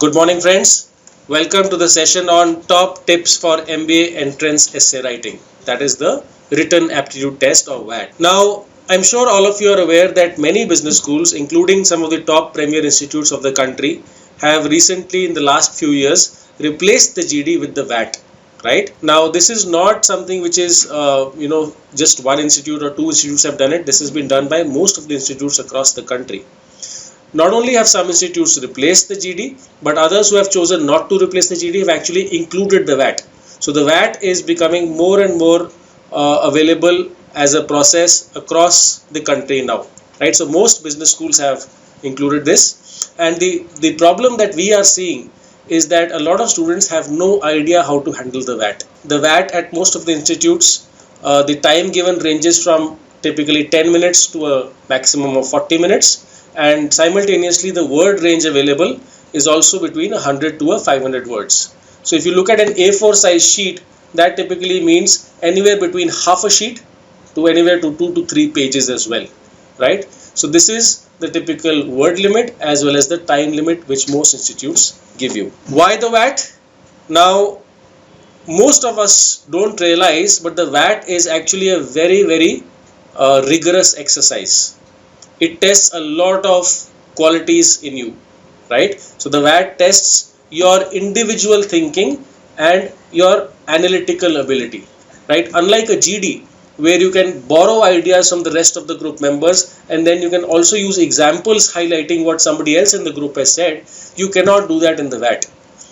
Good morning, friends. Welcome to the session on top tips for MBA entrance essay writing. That is the written aptitude test or WAT. Now, I'm sure all of you are aware that many business schools, including some of the top premier institutes of the country, have recently in the last few years replaced the GD with the WAT. Right now, this is not something which is just one institute or two institutes have done it. This has been done by most of the institutes across the country. Not only have some institutes replaced the GD, but others who have chosen not to replace the GD have actually included the VAT. So the VAT is becoming more and more available as a process across the country now, right? So most business schools have included this, and the problem that we are seeing is that a lot of students have no idea how to handle the VAT. The VAT at most of the institutes, the time given ranges from typically 10 minutes to a maximum of 40 minutes, and simultaneously the word range available is also between 100 to 500 words. So if you look at an A4 size sheet, that typically means anywhere between half a sheet to anywhere to 2 to 3 pages as well, right? So this is the typical word limit as well as the time limit which most institutes give you. Why the VAT? Now, most of us don't realize, but the VAT is actually a very rigorous exercise. It tests a lot of qualities in you, right? So the VAT tests your individual thinking and your analytical ability, right? Unlike a GD, where you can borrow ideas from the rest of the group members and then you can also use examples highlighting what somebody else in the group has said, you cannot do that in the VAT.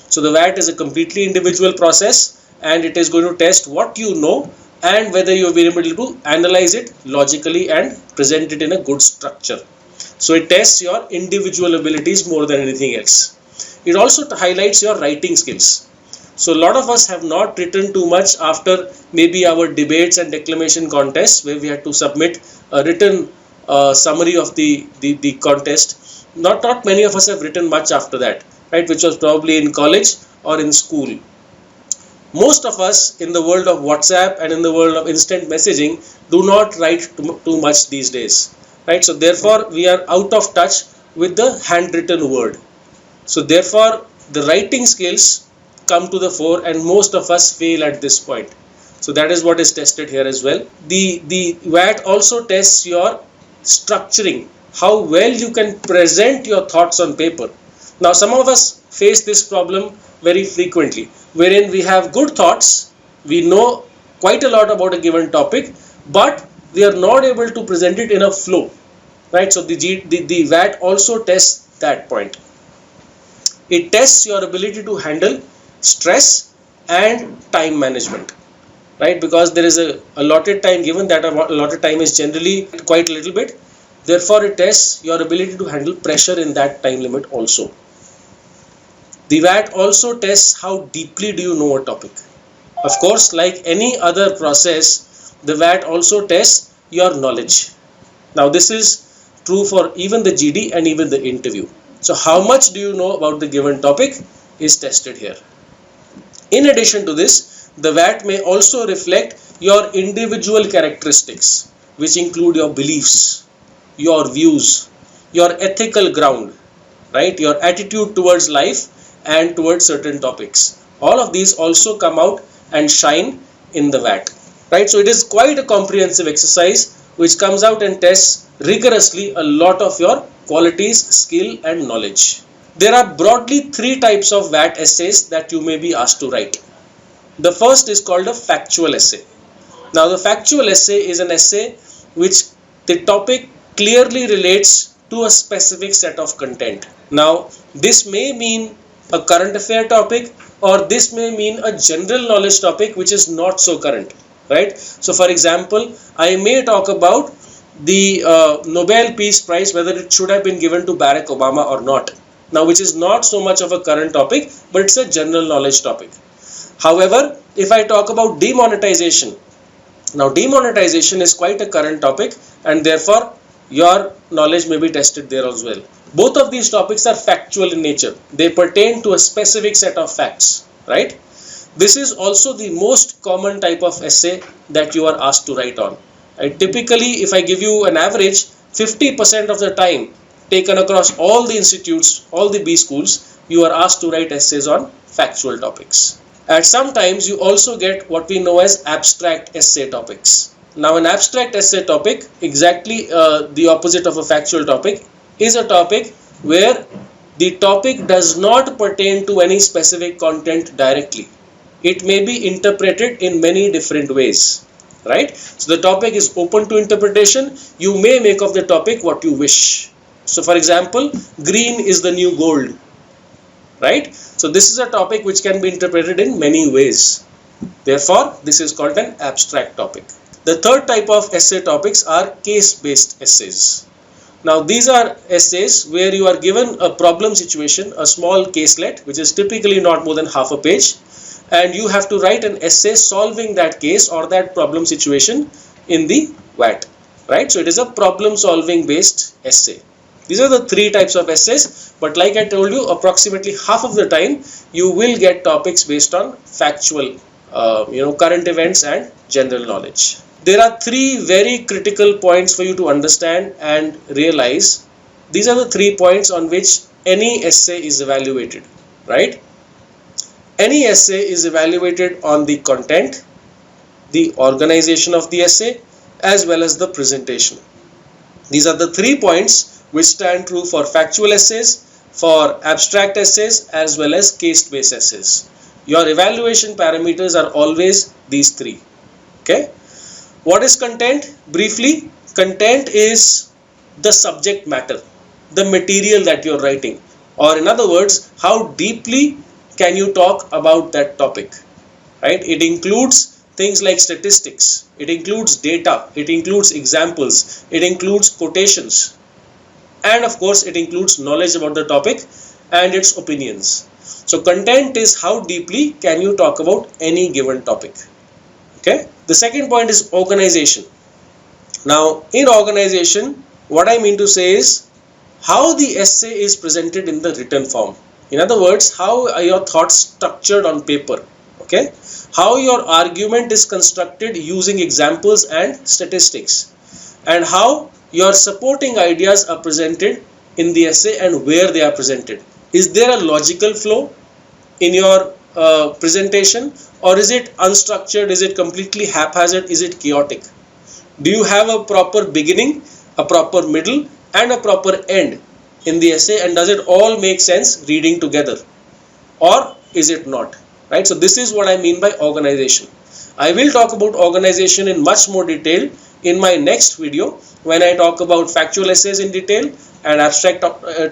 So the VAT is a completely individual process, and it is going to test what you know and whether you have been able to analyze it logically and present it in a good structure. So it tests your individual abilities more than anything else. It also highlights your writing skills. So a lot of us have not written too much after maybe our debates and declamation contests, where we had to submit a written summary of the contest. Not many of us have written much after that, right? Which was probably in college or in school. Most of us in the world of WhatsApp and in the world of instant messaging do not write too much these days, right? So therefore we are out of touch with the handwritten word. So therefore the writing skills come to the fore, and most of us fail at this point. So that is what is tested here as well. The VAT also tests your structuring, how well you can present your thoughts on paper. Now some of us face this problem very frequently, wherein we have good thoughts, we know quite a lot about a given topic, but we are not able to present it in a flow, right? So the VAT also tests that point. It tests your ability to handle stress and time management, right? Because there is a allotted time given. That allotted time is generally quite a little bit. Therefore, it tests your ability to handle pressure in that time limit also. The VAT also tests how deeply do you know a topic. Of course, like any other process, the VAT also tests your knowledge. Now, this is true for even the GD and even the interview. So, how much do you know about the given topic is tested here. In addition to this, the VAT may also reflect your individual characteristics, which include your beliefs, your views, your ethical ground, right? Your attitude towards life and towards certain topics. All of these also come out and shine in the VAT, right? So it is quite a comprehensive exercise which comes out and tests rigorously a lot of your qualities, skill and knowledge. There are broadly 3 types of VAT essays that you may be asked to write. The first is called a factual essay. Now the factual essay is an essay which the topic clearly relates to a specific set of content. Now this may mean a current affair topic, or this may mean a general knowledge topic which is not so current, right? So for example, I may talk about the Nobel Peace Prize, whether it should have been given to Barack Obama or not. Now, which is not so much of a current topic, but it's a general knowledge topic. However, if I talk about demonetization, now demonetization is quite a current topic, and therefore your knowledge may be tested there as well. Both of these topics are factual in nature. They pertain to a specific set of facts, right? This is also the most common type of essay that you are asked to write on. Typically, if I give you an average, 50% of the time taken across all the institutes, all the B schools, you are asked to write essays on factual topics. And sometimes you also get what we know as abstract essay topics. Now an abstract essay topic, exactly the opposite of a factual topic, is a topic where the topic does not pertain to any specific content directly. It may be interpreted in many different ways, right? So the topic is open to interpretation. You may make of the topic what you wish. So for example, green is the new gold, right? So this is a topic which can be interpreted in many ways. Therefore, this is called an abstract topic. The third type of essay topics are case-based essays. Now these are essays where you are given a problem situation, a small caselet, which is typically not more than half a page, and you have to write an essay solving that case or that problem situation in the WAT, right? So it is a problem solving based essay. These are the three types of essays, but like I told you, approximately half of the time you will get topics based on factual, current events and general knowledge. There are three very critical points for you to understand and realize. These are the 3 points on which any essay is evaluated, right? Any essay is evaluated on the content, the organization of the essay, as well as the presentation. These are the 3 points which stand true for factual essays, for abstract essays, as well as case-based essays. Your evaluation parameters are always these 3. Okay? What is content? Briefly, content is the subject matter, the material that you're writing, or in other words, how deeply can you talk about that topic, right? It includes things like statistics, it includes data, it includes examples, it includes quotations, and of course it includes knowledge about the topic and its opinions. So content is how deeply can you talk about any given topic. Okay. The second point is organization. Now in organization, what I mean to say is how the essay is presented in the written form. In other words, how are your thoughts structured on paper? Okay. How your argument is constructed using examples and statistics, and how your supporting ideas are presented in the essay and where they are presented. Is there a logical flow in your presentation, or is it unstructured? Is it completely haphazard? Is it chaotic? Do you have a proper beginning, a proper middle, and a proper end in the essay, and does it all make sense reading together, or is it not? Right? So this is what I mean by organization. I will talk about organization in much more detail in my next video when I talk about factual essays in detail and abstract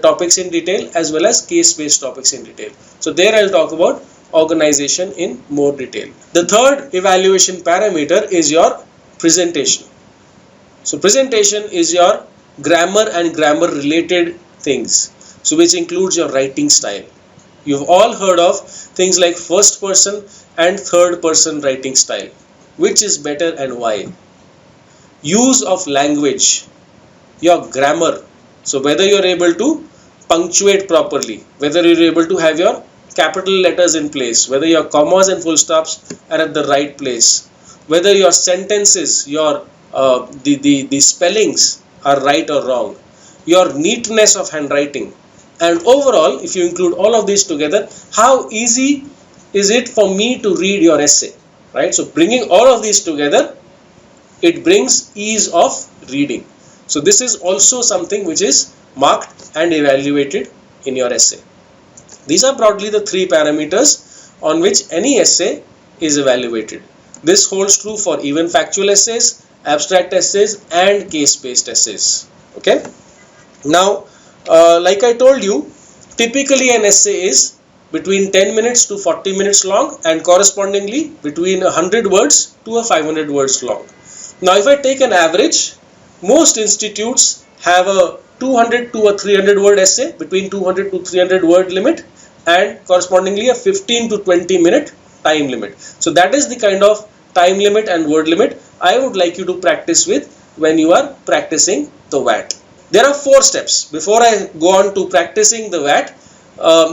topics in detail, as well as case-based topics in detail. So there I'll talk about organization in more detail. The third evaluation parameter is your presentation. So presentation is your grammar and grammar related things, so which includes your writing style. You've all heard of things like first person and third person writing style. Which is better and why? Use of language, your grammar. So whether you're able to punctuate properly, whether you're able to have your capital letters in place, whether your commas and full stops are at the right place, whether your sentences, your the spellings are right or wrong, your neatness of handwriting, and overall, if you include all of these together, how easy is it for me to read your essay, right? So bringing all of these together, it brings ease of reading. So this is also something which is marked and evaluated in your essay. These are broadly the 3 parameters on which any essay is evaluated. This holds true for even factual essays, abstract essays, and case-based essays. Okay. Now, like I told you, typically an essay is between 10 minutes to 40 minutes long, and correspondingly between 100 words to a 500 words long. Now, if I take an average, most institutes have a 200 to a 300 word essay, between 200 to 300 word limit, and correspondingly a 15 to 20 minute time limit. So that is the kind of time limit and word limit I would like you to practice with when you are practicing the WAT. There are 4 steps. Before I go on to practicing the WAT,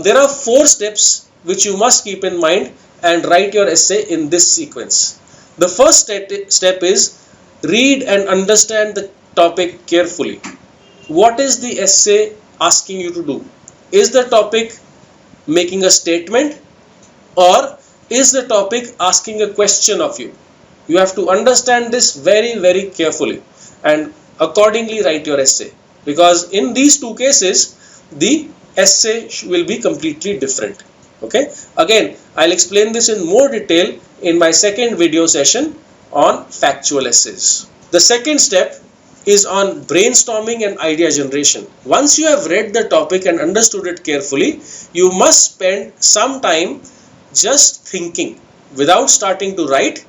there are 4 steps which you must keep in mind and write your essay in this sequence. The first step is read and understand the topic carefully. What is the essay asking you to do? Is the topic making a statement, or is the topic asking a question of you? You have to understand this very, very carefully and accordingly write your essay, because in these two cases the essay will be completely different. Okay, again I'll explain this in more detail in my second video session on factual essays. The second step is on brainstorming and idea generation. Once you have read the topic and understood it carefully, you must spend some time just thinking without starting to write.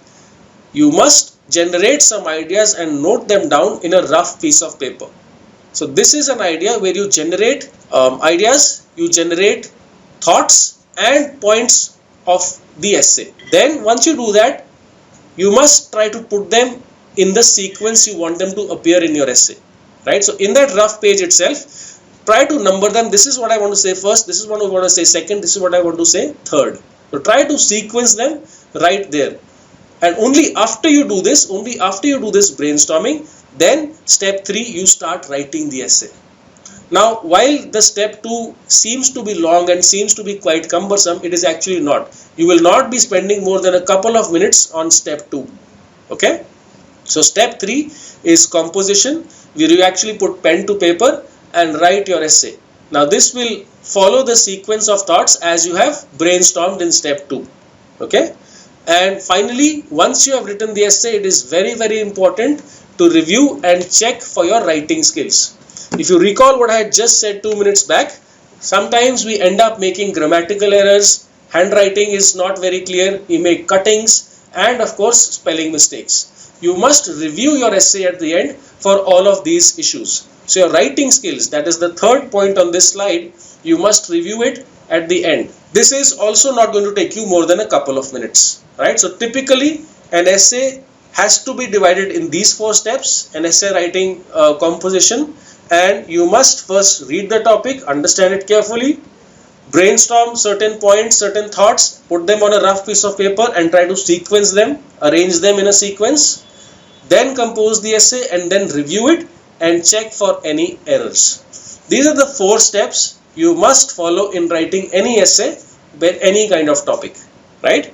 You must generate some ideas and note them down in a rough piece of paper. So this is an idea where you generate ideas, you generate thoughts and points of the essay. Then once you do that, you must try to put them in the sequence you want them to appear in your essay, right? So in that rough page itself, try to number them. This is what I want to say first, this is what I want to say second, this is what I want to say third. So try to sequence them right there. And only after you do this brainstorming, then step 3, you start writing the essay. Now, while the step 2 seems to be long and seems to be quite cumbersome, it is actually not. You will not be spending more than a couple of minutes on step 2. Okay? So step 3 is composition, where you actually put pen to paper and write your essay. Now this will follow the sequence of thoughts as you have brainstormed in step 2. Okay? And finally, once you have written the essay, it is very, very important to review and check for your writing skills. If you recall what I had just said 2 minutes back, sometimes we end up making grammatical errors, handwriting is not very clear, we make cuttings, and of course spelling mistakes. You must review your essay at the end for all of these issues. So your writing skills, that is the third point on this slide, you must review it at the end. This is also not going to take you more than a couple of minutes, right? So typically an essay has to be divided in these 4 steps, an essay writing composition, and you must first read the topic, understand it carefully, brainstorm certain points, certain thoughts, put them on a rough piece of paper and try to sequence them, arrange them in a sequence, then compose the essay and then review it and check for any errors. These are the 4 steps you must follow in writing any essay with any kind of topic, right?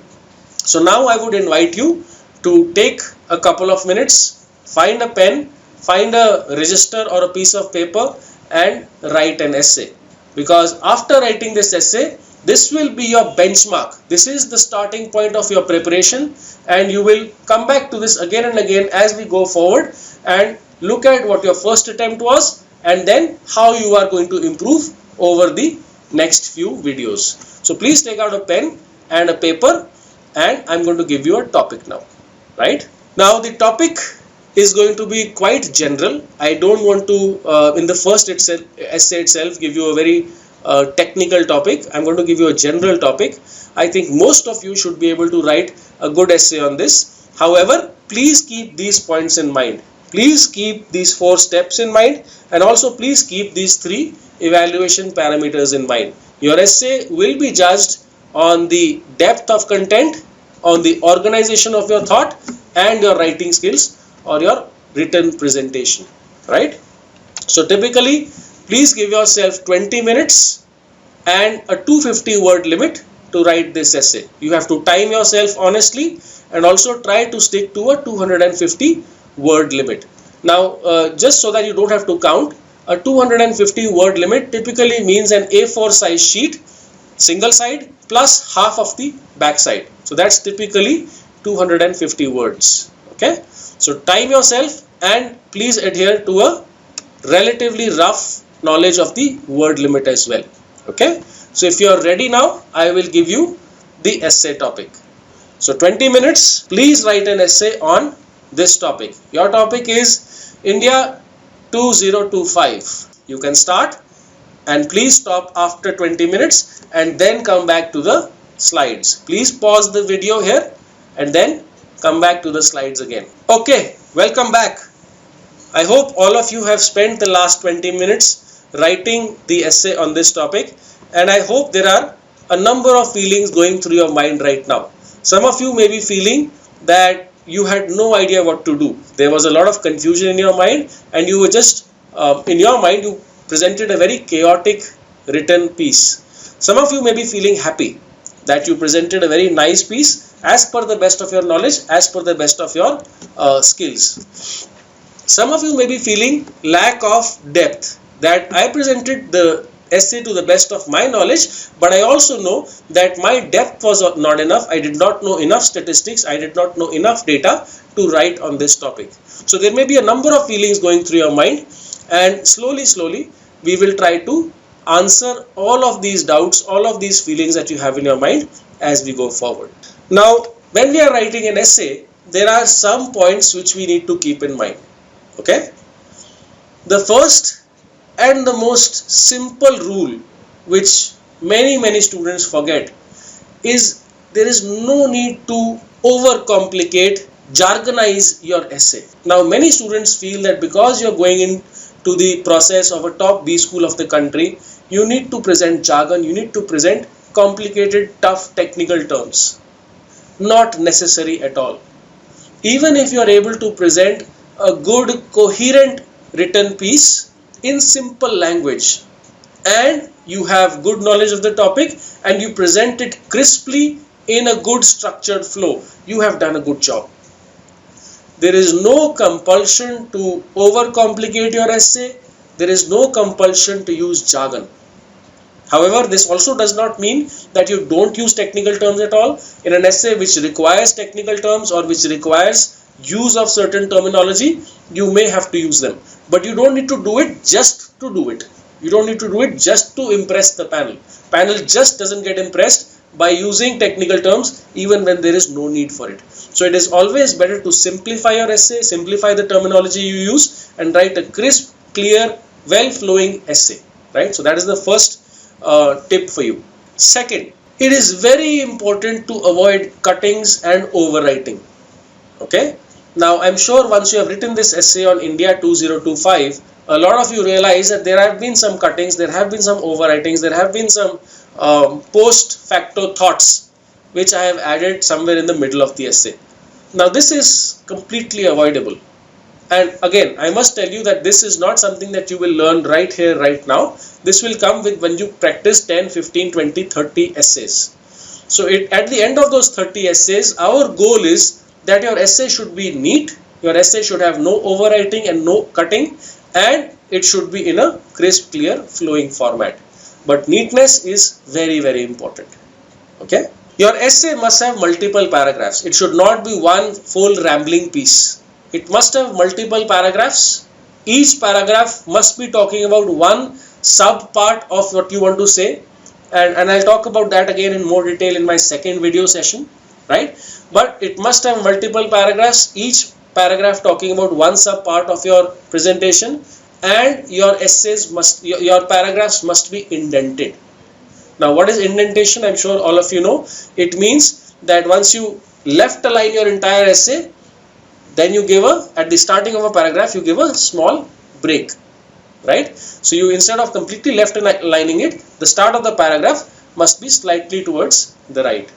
So now I would invite you to take a couple of minutes, find a pen, find a register or a piece of paper and write an essay. Because after writing this essay, this will be your benchmark. This is the starting point of your preparation, and you will come back to this again and again as we go forward and look at what your first attempt was and then how you are going to improve over the next few videos. So please take out a pen and a paper, and I'm going to give you a topic now, right? Now the topic is going to be quite general. I don't want to in the first essay itself give you a very technical topic. I'm going to give you a general topic. I think most of you should be able to write a good essay on this. However, please keep these points in mind. Please keep these 4 steps in mind, and also please keep these 3 evaluation parameters in mind. Your essay will be judged on the depth of content, on the organization of your thought, and your writing skills or your written presentation, right? So typically, please give yourself 20 minutes and a 250 word limit to write this essay. You have to time yourself honestly and also try to stick to a 250 word limit. Now, just so that you don't have to count, a 250 word limit typically means an A4 size sheet, single side, plus half of the back side. So that's typically 250 words. Okay, so time yourself and please adhere to a relatively rough knowledge of the word limit as well. Okay, so if you are ready now, I will give you the essay topic. So 20 minutes, please write an essay on this topic. Your topic is India 2025. You can start and please stop after 20 minutes and then come back to the slides. Please pause the video here and then come back to the slides again. Okay, welcome back. I hope all of you have spent the last 20 minutes writing the essay on this topic, and I hope there are a number of feelings going through your mind right now. Some of you may be feeling that you had no idea what to do. There was a lot of confusion in your mind, and you were just in your mind you presented a very chaotic written piece. Some of you may be feeling happy that you presented a very nice piece as per the best of your knowledge, as per the best of your skills. Some of you may be feeling lack of depth, that I presented the essay to the best of my knowledge, but I also know that my depth was not enough. I did not know enough statistics. I did not know enough data to write on this topic. So there may be a number of feelings going through your mind, and slowly we will try to answer all of these doubts, all of these feelings that you have in your mind as we go forward. Now, when we are writing an essay, there are some points which we need to keep in mind. Okay? The first and the most simple rule which many students forget is there is no need to overcomplicate, jargonize your essay. Now, many students feel that because you're going into the process of a top B school of the country, you need to present jargon, you need to present complicated, tough technical terms. Not necessary at all. Even if you are able to present a good, coherent written piece in simple language, and you have good knowledge of the topic, and you present it crisply in a good structured flow, you have done a good job. There is no compulsion to overcomplicate your essay. There is no compulsion to use jargon. However, this also does not mean that you don't use technical terms at all. In an essay which requires technical terms or which requires use of certain terminology, you may have to use them. But you don't need to do it just to do it. You don't need to do it just to impress the panel. Panel just doesn't get impressed by using technical terms even when there is no need for it. So it is always better to simplify your essay, simplify the terminology you use, and write a crisp, clear, well-flowing essay. Right? So that is the first tip for you. Second, it is very important to avoid cuttings and overwriting. Okay? Now, I'm sure once you have written this essay on India 2025, a lot of you realize that there have been some cuttings, there have been some overwritings, there have been some post facto thoughts which I have added somewhere in the middle of the essay. Now, this is completely avoidable. And again, I must tell you that this is not something that you will learn right here, right now. This will come with when you practice 10, 15, 20, 30 essays. So at the end of those 30 essays, our goal is that your essay should be neat, your essay should have no overwriting and no cutting, and it should be in a crisp, clear, flowing format. But neatness is very important. Okay? Your essay must have multiple paragraphs. It should not be one full rambling piece. It must have multiple paragraphs. Each paragraph must be talking about one sub part of what you want to say, and I'll talk about that again in more detail in my second video session, right? But it must have multiple paragraphs, each paragraph talking about one sub part of your presentation, and your paragraphs must be indented. Now, what is indentation? I'm sure all of you know. It means that once you left align your entire essay, then you give at the starting of a paragraph, you give a small break, right? So you, instead of completely left aligning it, the start of the paragraph must be slightly towards the right.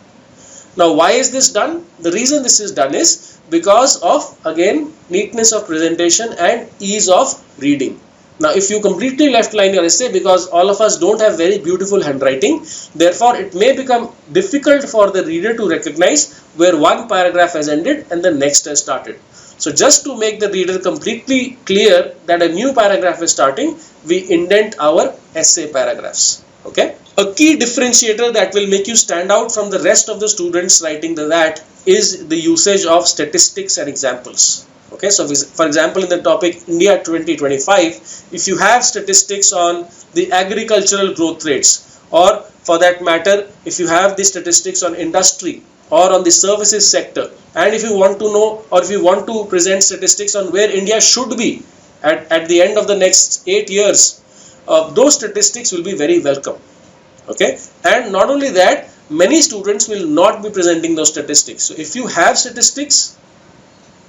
Now, why is this done? The reason this is done is because of, again, neatness of presentation and ease of reading. Now, if you completely left line your essay, because all of us don't have very beautiful handwriting, therefore it may become difficult for the reader to recognize where one paragraph has ended and the next has started. So just to make the reader completely clear that a new paragraph is starting, we indent our essay paragraphs. Okay? A key differentiator that will make you stand out from the rest of the students writing the WAT is the usage of statistics and examples. Okay, so for example, in the topic India 2025, if you have statistics on the agricultural growth rates, or for that matter, if you have the statistics on industry or on the services sector, and if you want to know, or if you want to present statistics on where India should be at the end of the next 8 years, those statistics will be very welcome. Okay, and not only that, many students will not be presenting those statistics. So if you have statistics,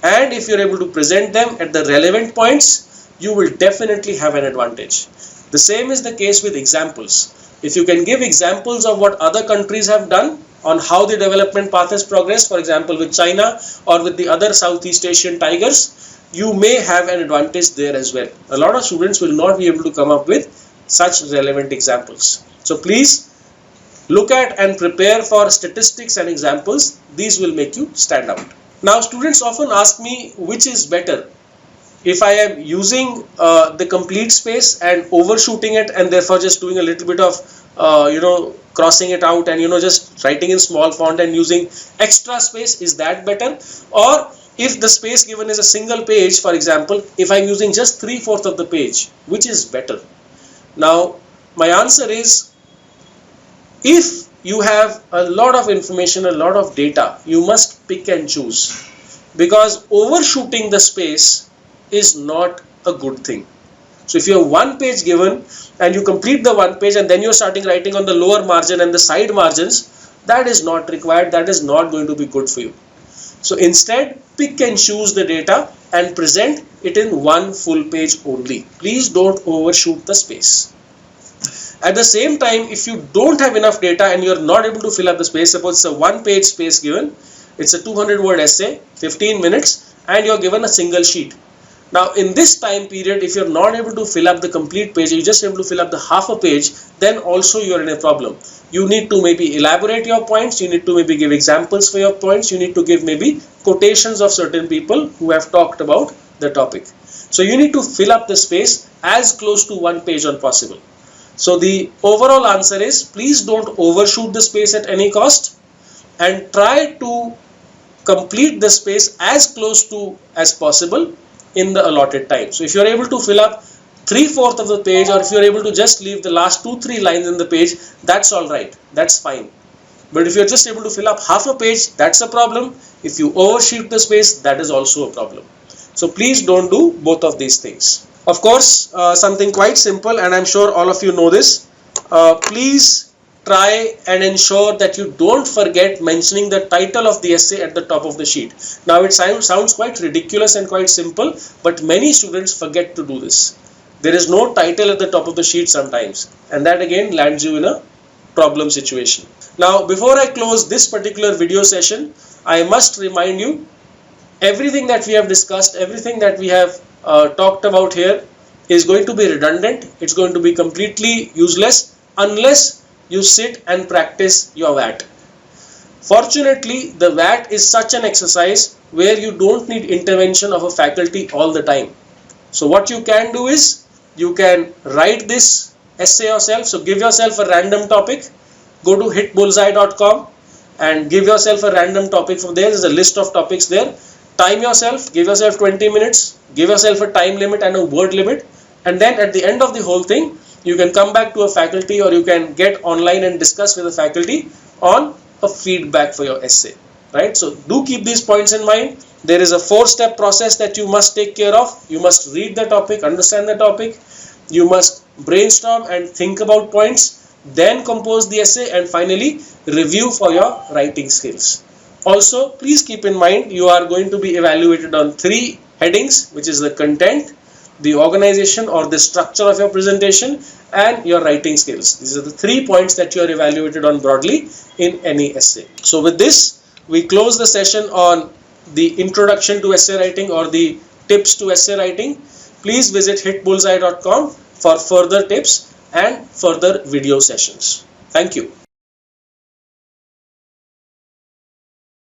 and if you're able to present them at the relevant points, you will definitely have an advantage. The same is the case with examples. If you can give examples of what other countries have done on how the development path has progressed, for example with China or with the other Southeast Asian tigers, you may have an advantage there as well. A lot of students will not be able to come up with such relevant examples. So please look at and prepare for statistics and examples. These will make you stand out. Now students often ask me which is better, if I am using the complete space and overshooting it and therefore just doing a little bit of crossing it out and just writing in small font and using extra space, is that better? Or if the space given is a single page, for example, if I'm using just 3/4 of the page, which is better? Now my answer is, if you have a lot of information, a lot of data, you must pick and choose, because overshooting the space is not a good thing. So if you have one page given and you complete the one page and then you're starting writing on the lower margin and the side margins, that is not required, that is not going to be good for you. So instead, pick and choose the data and present it in one full page only. Please don't overshoot the space. At the same time, if you don't have enough data and you're not able to fill up the space, suppose it's a one page space given, it's a 200-word essay, 15 minutes, and you're given a single sheet. Now in this time period, if you're not able to fill up the complete page, you're just able to fill up the half a page, then also you're in a problem. You need to maybe elaborate your points, you need to maybe give examples for your points, you need to give maybe quotations of certain people who have talked about the topic. So you need to fill up the space as close to one page as possible. So the overall answer is, please don't overshoot the space at any cost and try to complete the space as close to as possible in the allotted time. So if you're able to fill up 3/4 of the page, or if you're able to just leave the last 2-3 lines in the page, that's all right, that's fine. But if you're just able to fill up half a page, that's a problem. If you overshoot the space, that is also a problem. So please don't do both of these things. Of course, something quite simple, and I'm sure all of you know this, please try and ensure that you don't forget mentioning the title of the essay at the top of the sheet. Now it sounds quite ridiculous and quite simple, but many students forget to do this. There is no title at the top of the sheet sometimes, and that again lands you in a problem situation. Now before I close this particular video session, I must remind you, everything that we have discussed, everything that we have talked about here is going to be redundant. It's going to be completely useless unless you sit and practice your WAT. Fortunately, the WAT is such an exercise where you don't need intervention of a faculty all the time. So what you can do is, you can write this essay yourself. So give yourself a random topic, go to hitbullseye.com and give yourself a random topic from there. There's a list of topics there. Time yourself, give yourself 20 minutes, give yourself a time limit and a word limit, and then at the end of the whole thing, you can come back to a faculty, or you can get online and discuss with a faculty on a feedback for your essay, right? So do keep these points in mind. There is a 4-step process that you must take care of. You must read the topic, understand the topic, you must brainstorm and think about points, then compose the essay, and finally review for your writing skills. Also, please keep in mind, you are going to be evaluated on 3 headings, which is the content, the organization or the structure of your presentation, and your writing skills. These are the 3 points that you are evaluated on broadly in any essay. So with this, we close the session on the introduction to essay writing or the tips to essay writing. Please visit hitbullseye.com for further tips and further video sessions. Thank you.